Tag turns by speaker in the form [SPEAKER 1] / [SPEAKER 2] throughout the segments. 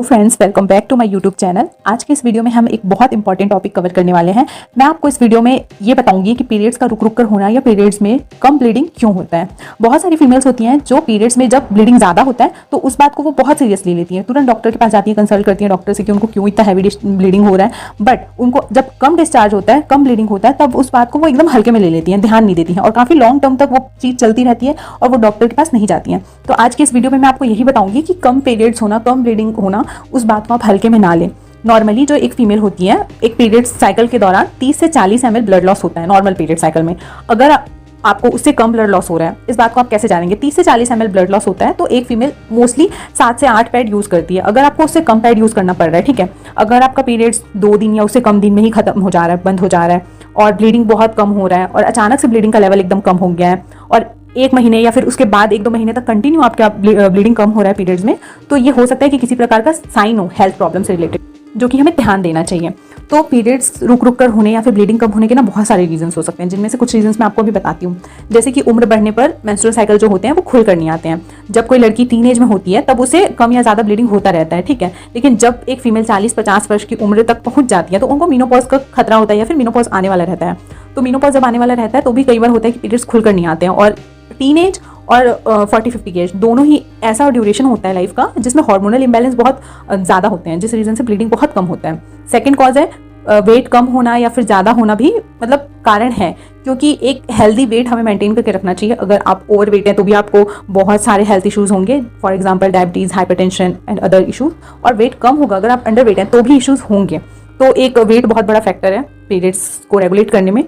[SPEAKER 1] Friends, welcome back to my YouTube channel. आज के इस वीडियो में हम एक बहुत इंपॉर्टेंट टॉपिक कवर करने वाले हैं। मैं आपको इस वीडियो में ये बताऊंगी कि पीरियड्स का रुक रुक कर होना या पीरियड्स में कम ब्लीडिंग क्यों होता है। बहुत सारी फीमेल्स होती हैं जो पीरियड्स में जब ब्लीडिंग ज़्यादा होता है तो उस बात को वो बहुत सीरियसली लेती हैं, तुरंत डॉक्टर के पास जाती है, कंसल्ट करती है डॉक्टर से कि उनको क्यों इतना हैवी ब्लीडिंग हो रहा है। बट उनको जब कम डिस्चार्ज होता है, कम ब्लीडिंग होता है, तब उस बात को वो एकदम हल्के में ले लेती हैं, ध्यान नहीं देती हैं और काफ़ी लॉन्ग टर्म तक वो चीज़ चलती रहती है और वो डॉक्टर के पास नहीं जाती हैं। तो आज के इस वीडियो में मैं आपको यही बताऊंगी कि कम पीरियड्स होना, कम ब्लीडिंग होना, उस बात को आप हल्के में ना लें। नॉर्मली जो एक फीमेल होती है, एक पीरियड साइकिल के दौरान 30 से 40 ml ब्लड लॉस होता है नॉर्मल पीरियड साइकिल में। अगर आपको उससे कम ब्लड लॉस हो रहा है, इस बात को आप कैसे जानेंगे? 30 से 40 ml ब्लड लॉस होता है तो एक फीमेल मोस्टली 7 से 8 पैड यूज करती है। अगर आपको उससे कम पैड यूज करना पड़ रहा है, ठीक है, अगर आपका पीरियड्स 2 दिन या उससे कम दिन में ही खत्म हो जा रहा है, बंद हो जा रहा है और ब्लीडिंग बहुत कम हो रहा है और अचानक से ब्लीडिंग का लेवल एकदम कम हो गया है और 1 महीने या फिर उसके बाद 1-2 महीने तक कंटिन्यू आपका ब्लीडिंग कम हो रहा है पीरियड्स में, तो ये हो सकता है कि किसी प्रकार का साइन हो हेल्थ प्रॉब्लम से रिलेटेड, जो कि हमें ध्यान देना चाहिए। तो पीरियड्स रुक रुक कर होने या फिर ब्लीडिंग कम होने के ना बहुत सारे रीजंस हो सकते हैं, जिनमें से कुछ रीजंस मैं आपको भी बताती हूँ। जैसे कि उम्र बढ़ने पर मेंस्ट्रुअल साइकिल जो होते हैं वो खुल कर नहीं आते हैं। जब कोई लड़की टीनेज में होती है तब उसे कम या ज़्यादा ब्लीडिंग होता रहता है, ठीक है, लेकिन जब एक फीमेल 40-50 वर्ष की उम्र तक पहुंच जाती है तो उनको मीनोपॉज का खतरा होता है या फिर मीनोपॉज आने वाला रहता है। तो मीनोपॉज जब आने वाला रहता है तो भी कई बार होता है कि पीरियड्स खुलकर नहीं आते हैं। और टीनेज और 40-50 की एज दोनों ही ऐसा ड्यूरेशन होता है लाइफ का जिसमें हार्मोनल इम्बैलेंस बहुत ज़्यादा होते हैं, जिस रीज़न से ब्लीडिंग बहुत कम होता है। सेकंड कॉज है वेट कम होना या फिर ज़्यादा होना भी मतलब कारण है, क्योंकि एक हेल्दी वेट हमें मेंटेन करके रखना चाहिए। अगर आप ओवर वेट हैं तो भी आपको बहुत सारे हेल्थ इश्यूज होंगे, for example diabetes, hypertension and other issues. और वेट कम होगा अगर आप अंडर वेट हैं तो भी इश्यूज होंगे। तो एक वेट बहुत बड़ा फैक्टर है पीरियड्स को रेगुलेट करने में।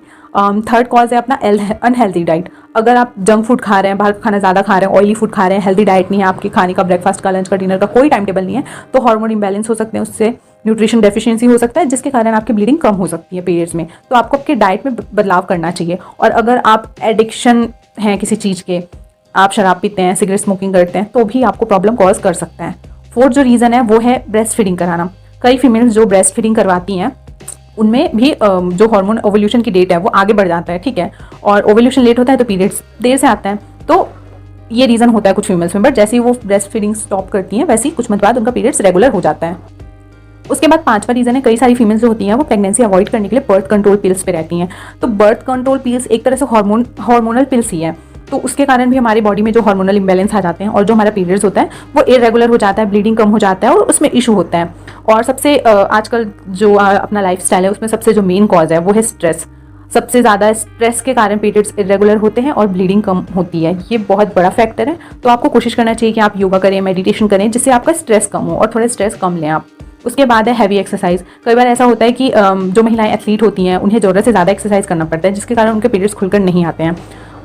[SPEAKER 1] थर्ड कॉज है अपना अनहेल्दी डाइट। अगर आप जंक फूड खा रहे हैं, बाहर का खाना ज़्यादा खा रहे हैं, ऑयली फूड खा रहे हैं, हेल्दी डाइट नहीं है आपके खाने का, ब्रेकफास्ट का, लंच का, डिनर का कोई टाइम टेबल नहीं है, तो हार्मोन इंबैलेंस हो सकते हैं, उससे न्यूट्रिशन डेफिशिएंसी हो सकता है, जिसके कारण आपकी ब्लीडिंग कम हो सकती है पीरियड्स में। तो आपको आपके डाइट में बदलाव करना चाहिए। और अगर आप एडिक्शन हैं किसी चीज़ के, आप शराब पीते हैं, सिगरेट स्मोकिंग करते हैं, तो भी आपको प्रॉब्लम कॉज कर सकता है। फोर्थ जो रीज़न है वो है ब्रेस्ट फीडिंग कराना। कई फीमेल्स जो ब्रेस्ट फीडिंग करवाती हैं उनमें भी जो हार्मोन ओवल्यूशन की डेट है वो आगे बढ़ जाता है, ठीक है, और ओवल्यूशन लेट होता है तो पीरियड्स देर से आता है। तो ये रीज़न होता है कुछ फीमेल्स में, बट जैसे ही वो ब्रेस्ट फीडिंग स्टॉप करती हैं वैसे ही कुछ मंथ बाद उनका पीरियड्स रेगुलर हो जाता है। उसके बाद 5वां रीज़न है, कई सारी फीमेल्स जो होती हैं वो प्रेगनेंसी अवॉइड करने के लिए बर्थ कंट्रोल पिल्स पे रहती हैं। तो बर्थ कंट्रोल पिल्स एक तरह से हार्मोनल पिल्स ही है, तो उसके कारण भी हमारी बॉडी में जो हार्मोनल इम्बैलेंस आ जाते हैं और जो हमारा पीरियड्स होता है वो इरेगुलर हो जाता है, ब्लीडिंग कम हो जाता है और उसमें इशू होता है। और सबसे आजकल जो अपना लाइफस्टाइल है उसमें सबसे जो मेन कॉज है वो है स्ट्रेस। सबसे ज़्यादा स्ट्रेस के कारण पीरियड्स इरेगुलर होते हैं और ब्लीडिंग कम होती है। ये बहुत बड़ा फैक्टर है। तो आपको कोशिश करना चाहिए कि आप योगा करें, मेडिटेशन करें, जिससे आपका स्ट्रेस कम हो और थोड़ा स्ट्रेस कम लें आप। उसके बाद है हैवी एक्सरसाइज। कई बार ऐसा होता है कि जो महिलाएं एथलीट होती हैं उन्हें ज़रूरत से ज़्यादा एक्सरसाइज करना पड़ता है, जिसके कारण उनके पीरियड्स खुलकर नहीं आते हैं।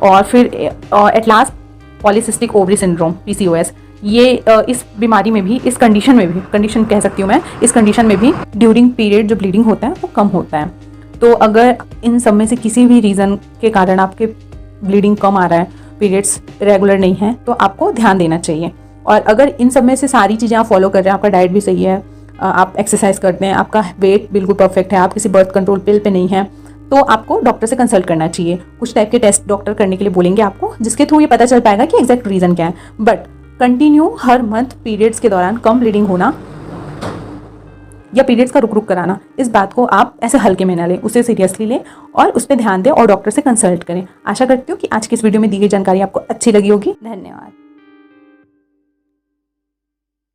[SPEAKER 1] और फिर at last polycystic ovary syndrome, PCOS, ये इस बीमारी में भी, इस कंडीशन में भी, कंडीशन कह सकती हूँ मैं, इस कंडीशन में भी ड्यूरिंग पीरियड जो ब्लीडिंग होता है वो कम होता है। तो अगर इन सब में से किसी भी रीज़न के कारण आपके ब्लीडिंग कम आ रहा है, पीरियड्स रेगुलर नहीं है, तो आपको ध्यान देना चाहिए। और अगर इन सब में से सारी चीज़ें आप फॉलो कर रहे हैं, आपका डाइट भी सही है, आप एक्सरसाइज करते हैं, आपका वेट बिल्कुल परफेक्ट है, आप किसी बर्थ कंट्रोल पिल पे नहीं है, तो आपको डॉक्टर से कंसल्ट करना चाहिए। कुछ टाइप के टेस्ट डॉक्टर करने के लिए बोलेंगे आपको, जिसके थ्रू ये पता चल पाएगा कि एग्जैक्ट रीज़न क्या है। But continue her month periods के दौरान कम ब्लीडिंग होना या पीरियड्स का रुक रुक कराना, इस बात को आप ऐसे हल्के में ना लें, उसे सीरियसली लें और उस पर ध्यान दें और डॉक्टर से कंसल्ट करें। आशा करती हूँ कि आज की इस वीडियो में दी गई जानकारी आपको अच्छी लगी होगी। धन्यवाद।